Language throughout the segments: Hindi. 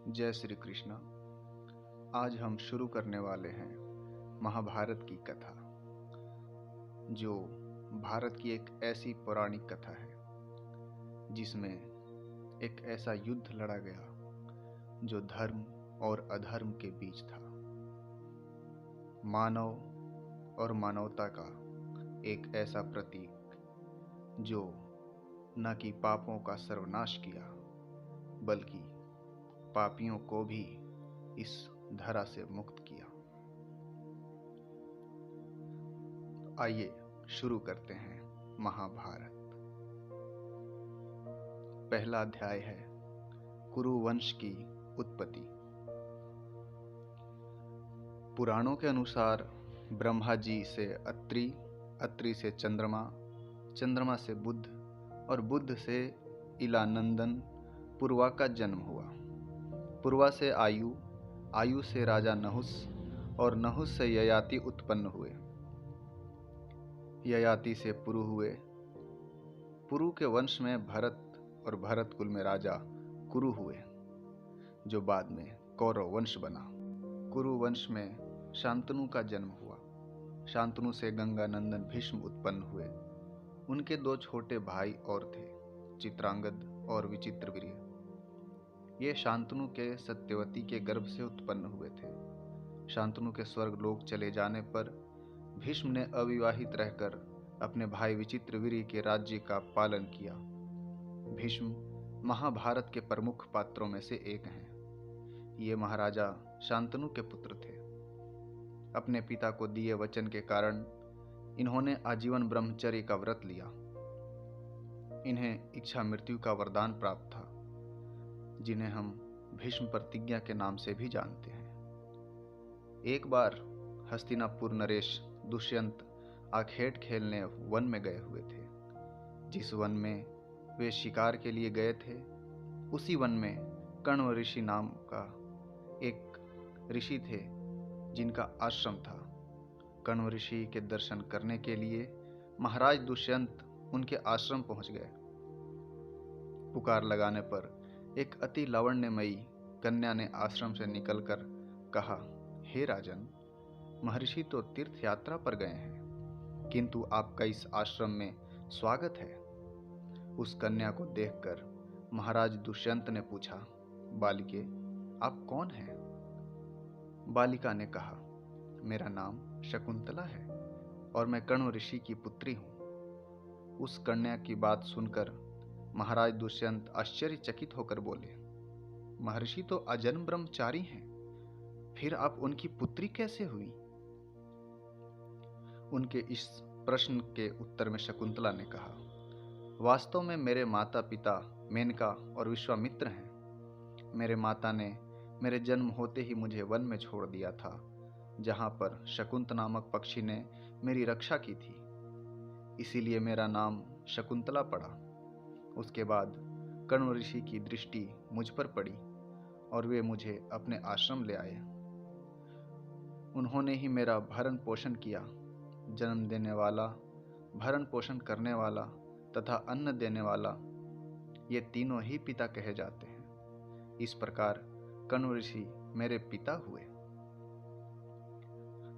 जय श्री कृष्ण। आज हम शुरू करने वाले हैं महाभारत की कथा, जो भारत की एक ऐसी पौराणिक कथा है जिसमें एक ऐसा युद्ध लड़ा गया जो धर्म और अधर्म के बीच था। मानव और मानवता का एक ऐसा प्रतीक जो न कि पापों का सर्वनाश किया बल्कि पापियों को भी इस धरा से मुक्त किया। आइए शुरू करते हैं महाभारत। पहला अध्याय है कुरु वंश की उत्पत्ति। पुराणों के अनुसार ब्रह्मा जी से अत्रि, अत्रि से चंद्रमा, चंद्रमा से बुध और बुध से इलानंदन पूर्वा का जन्म हुआ। पूर्वा से आयु, आयु से राजा नहुस और नहुस से ययाति उत्पन्न हुए। ययाति से पुरु हुए। पुरु के वंश में भरत और भरत कुल में राजा कुरु हुए, जो बाद में कौरव वंश बना। कुरु वंश में शांतनु का जन्म हुआ। शांतनु से गंगानंदन भीष्म उत्पन्न हुए। उनके दो छोटे भाई और थे, चित्रांगद और विचित्रवीर्य। ये शांतनु के सत्यवती के गर्भ से उत्पन्न हुए थे। शांतनु के स्वर्ग लोक चले जाने पर भीष्म ने अविवाहित रहकर अपने भाई विचित्रवीर्य के राज्य का पालन किया। भीष्म महाभारत के प्रमुख पात्रों में से एक हैं। ये महाराजा शांतनु के पुत्र थे। अपने पिता को दिए वचन के कारण इन्होंने आजीवन ब्रह्मचर्य का व्रत लिया। इन्हें इच्छा मृत्यु का वरदान प्राप्त था, जिन्हें हम भीष्म प्रतिज्ञा के नाम से भी जानते हैं। एक बार हस्तिनापुर नरेश दुष्यंत आखेट खेलने वन में गए हुए थे। जिस वन में वे शिकार के लिए गए थे, उसी वन में कण्व ऋषि नाम का एक ऋषि थे, जिनका आश्रम था। कण्व ऋषि के दर्शन करने के लिए महाराज दुष्यंत उनके आश्रम पहुंच गए। पुकार लगाने पर एक अति लावण्यमयी कन्या ने आश्रम से निकलकर कहा, हे राजन, महर्षि तो तीर्थ यात्रा पर गए हैं, किंतु आपका इस आश्रम में स्वागत है। उस कन्या को देखकर महाराज दुष्यंत ने पूछा, बालिके, आप कौन हैं? बालिका ने कहा, मेरा नाम शकुंतला है और मैं कण्व ऋषि की पुत्री हूँ। उस कन्या की बात सुनकर महाराज दुष्यंत आश्चर्यचकित होकर बोले, महर्षि तो अजन्म ब्रह्मचारी हैं, फिर आप उनकी पुत्री कैसे हुई? उनके इस प्रश्न के उत्तर में शकुंतला ने कहा, वास्तव में मेरे माता पिता मेनका और विश्वामित्र हैं। मेरे माता ने मेरे जन्म होते ही मुझे वन में छोड़ दिया था, जहां पर शकुंत नामक पक्षी ने मेरी रक्षा की थी। इसीलिए मेरा नाम शकुंतला पड़ा। उसके बाद कण्व ऋषि की दृष्टि मुझ पर पड़ी और वे मुझे अपने आश्रम ले आए। उन्होंने ही मेरा भरण पोषण किया। जन्म देने वाला, भरण पोषण करने वाला तथा अन्न देने वाला, ये तीनों ही पिता कहे जाते हैं। इस प्रकार कण्व ऋषि मेरे पिता हुए।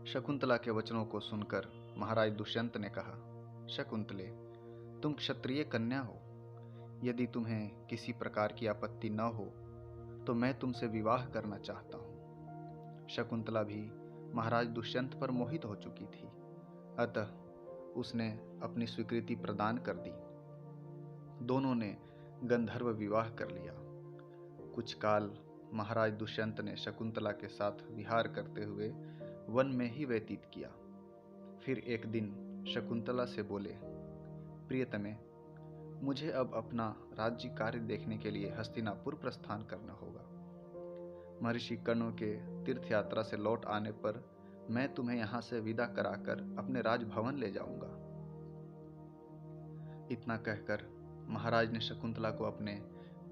शकुंतला के वचनों को सुनकर महाराज दुष्यंत ने कहा, शकुंतले, तुम क्षत्रिय कन्या हो। यदि तुम्हें किसी प्रकार की आपत्ति न हो तो मैं तुमसे विवाह करना चाहता हूँ। शकुंतला भी महाराज दुष्यंत पर मोहित हो चुकी थी, अतः उसने अपनी स्वीकृति प्रदान कर दी। दोनों ने गंधर्व विवाह कर लिया। कुछ काल महाराज दुष्यंत ने शकुंतला के साथ विहार करते हुए वन में ही व्यतीत किया। फिर एक दिन शकुंतला से बोले, प्रियतमे, मुझे अब अपना राज्य कार्य देखने के लिए हस्तिनापुर प्रस्थान करना होगा। महर्षि कण्व के तीर्थ यात्रा से लौट आने पर मैं तुम्हें यहाँ से विदा कराकर अपने राजभवन ले जाऊंगा। इतना कहकर महाराज ने शकुंतला को अपने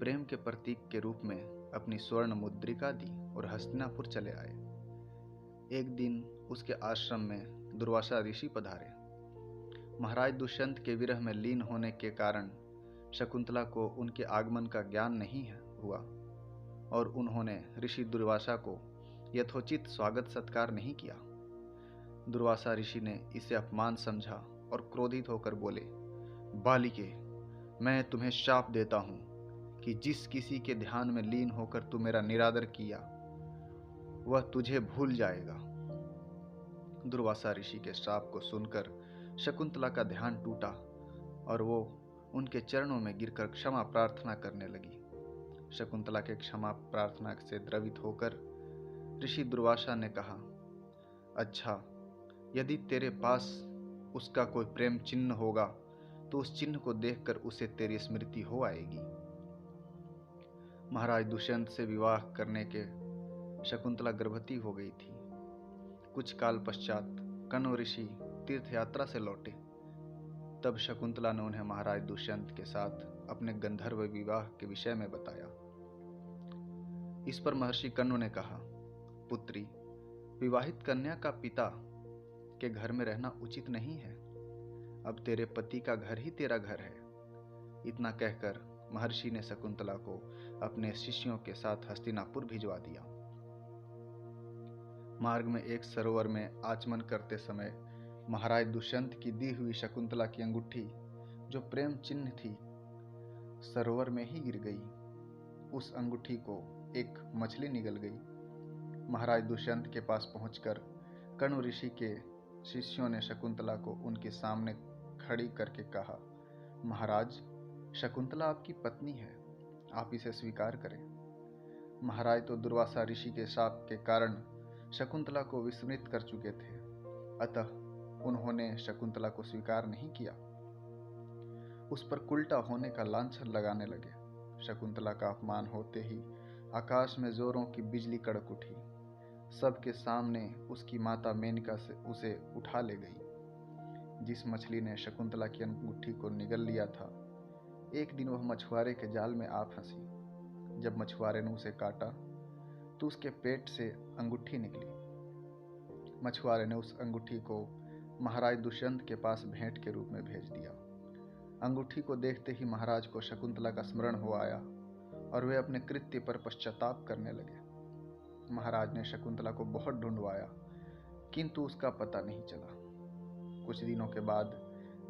प्रेम के प्रतीक के रूप में अपनी स्वर्ण मुद्रिका दी और हस्तिनापुर चले आए। एक दिन उसके आश्रम में दुर्वासा ऋषि पधारे। महाराज दुष्यंत के विरह में लीन होने के कारण शकुंतला को उनके आगमन का ज्ञान नहीं हुआ। और उन्होंने ऋषि दुर्वासा को यथोचित स्वागत सत्कार नहीं किया। दुर्वासा ऋषि ने इसे अपमान समझा और क्रोधित होकर बोले, बालिके, मैं तुम्हें शाप देता हूँ कि जिस किसी के ध्यान में लीन होकर तू मेरा निरादर किया वह तुझे भूल जाएगा। दुर्वासा ऋषि के श्राप को सुनकर शकुंतला का ध्यान टूटा और वो उनके चरणों में गिरकर क्षमा प्रार्थना करने लगी। शकुंतला के क्षमा प्रार्थना से द्रवित होकर ऋषि दुर्वासा ने कहा, अच्छा, यदि तेरे पास उसका कोई प्रेम चिन्ह होगा तो उस चिन्ह को देखकर उसे तेरी स्मृति हो आएगी। महाराज दुष्यंत से विवाह करने के शकुंतला गर्भवती हो गई थी। कुछ काल पश्चात कण्व ऋषि तीर्थ यात्रा से लौटे। तब शकुंतला ने उन्हें महाराज दुष्यंत के साथ अपने गंधर्व विवाह के विषय में बताया। इस पर महर्षि कण्व ने कहा, पुत्री, विवाहित कन्या का पिता के घर में रहना उचित नहीं है। अब तेरे पति का घर ही तेरा घर है। इतना कहकर महर्षि ने शकुंतला को अपने शिष्यों के साथ हस्तिनापुर भिजवा दिया। मार्ग में एक सरोवर में आचमन करते समय महाराज दुष्यंत की दी हुई शकुंतला की अंगूठी, जो प्रेम चिन्ह थी, सरोवर में ही गिर गई। उस अंगूठी को एक मछली निगल गई। महाराज दुष्यंत के पास पहुंचकर कण्व ऋषि के शिष्यों ने शकुंतला को उनके सामने खड़ी करके कहा, महाराज, शकुंतला आपकी पत्नी है, आप इसे स्वीकार करें। महाराज तो दुर्वासा ऋषि के शाप के कारण शकुंतला को विस्मृत कर चुके थे, अतः उन्होंने शकुंतला को स्वीकार नहीं किया। उस पर उल्टा होने का लांछन लगाने लगे। शकुंतला का अपमान होते ही आकाश में जोरों की बिजली कड़क उठी। सबके सामने उसकी माता मेनका से उसे उठा ले गई। जिस मछली ने शकुंतला की अंगूठी को निगल लिया था, एक दिन वह मछुआरे के जाल में आ फंसी। जब मछुआरे ने उसे काटा तो उसके पेट से अंगूठी निकली। मछुआरे ने उस अंगूठी को महाराज दुष्यंत के पास भेंट के रूप में भेज दिया। अंगूठी को देखते ही महाराज को शकुंतला का स्मरण हो आया और वे अपने कृत्य पर पश्चाताप करने लगे। महाराज ने शकुंतला को बहुत ढूंढवाया, किंतु उसका पता नहीं चला। कुछ दिनों के बाद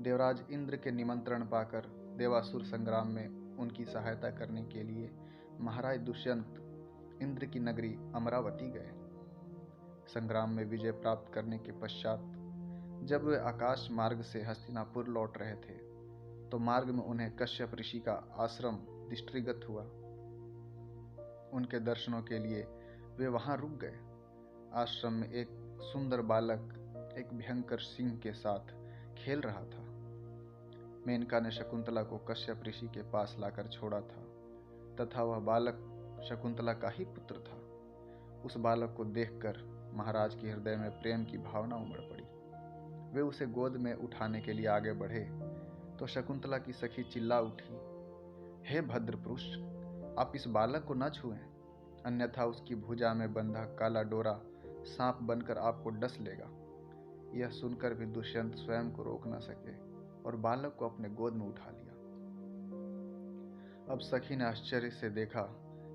देवराज इंद्र के निमंत्रण पाकर देवासुर संग्राम में उनकी सहायता करने के लिए महाराज दुष्यंत इंद्र की नगरी अमरावती गए। संग्राम में विजय प्राप्त करने के पश्चात जब वे आकाश मार्ग से हस्तिनापुर लौट रहे थे तो मार्ग में उन्हें कश्यप ऋषि का आश्रम दृष्टिगत हुआ। उनके दर्शनों के लिए वे वहां रुक गए। आश्रम में एक सुंदर बालक एक भयंकर सिंह के साथ खेल रहा था। मेनका ने शकुंतला को कश्यप ऋषि के पास लाकर छोड़ा था तथा वह बालक शकुंतला का ही पुत्र था। उस बालक को देखकर महाराज के हृदय में प्रेम की भावना उमड़ पड़ी। वे उसे गोद में उठाने के लिए आगे बढ़े तो शकुंतला की सखी चिल्ला उठी, हे भद्र पुरुष, आप इस बालक को न छुएं, अन्यथा उसकी भुजा में बंधा काला डोरा सांप बनकर आपको डस लेगा। यह सुनकर भी दुष्यंत स्वयं को रोक न सके और बालक को अपने गोद में उठा लिया। अब सखी ने आश्चर्य से देखा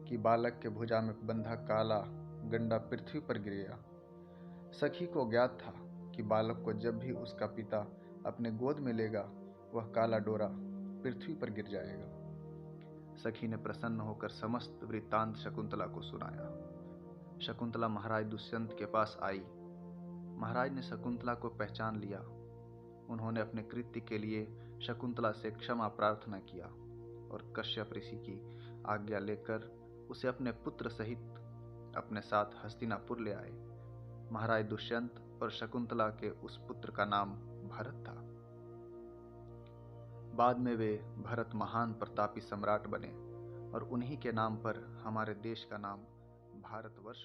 कि बालक के भुजा में बंधा काला गंडा पृथ्वी पर गिर गया। सखी को ज्ञात था कि बालक को जब भी उसका पिता अपने गोद में लेगा वह काला डोरा पृथ्वी पर गिर जाएगा। सखी ने प्रसन्न होकर समस्त वृत्तांत शकुंतला को सुनाया। शकुंतला महाराज दुष्यंत के पास आई। महाराज ने शकुंतला को पहचान लिया। उन्होंने अपने कृत्य के लिए शकुंतला से क्षमा प्रार्थना किया और कश्यप ऋषि की आज्ञा लेकर उसे अपने पुत्र सहित अपने साथ हस्तिनापुर ले आए। महाराज दुष्यंत और शकुंतला के उस पुत्र का नाम भरत था। बाद में वे भरत महान प्रतापी सम्राट बने और उन्हीं के नाम पर हमारे देश का नाम भारतवर्ष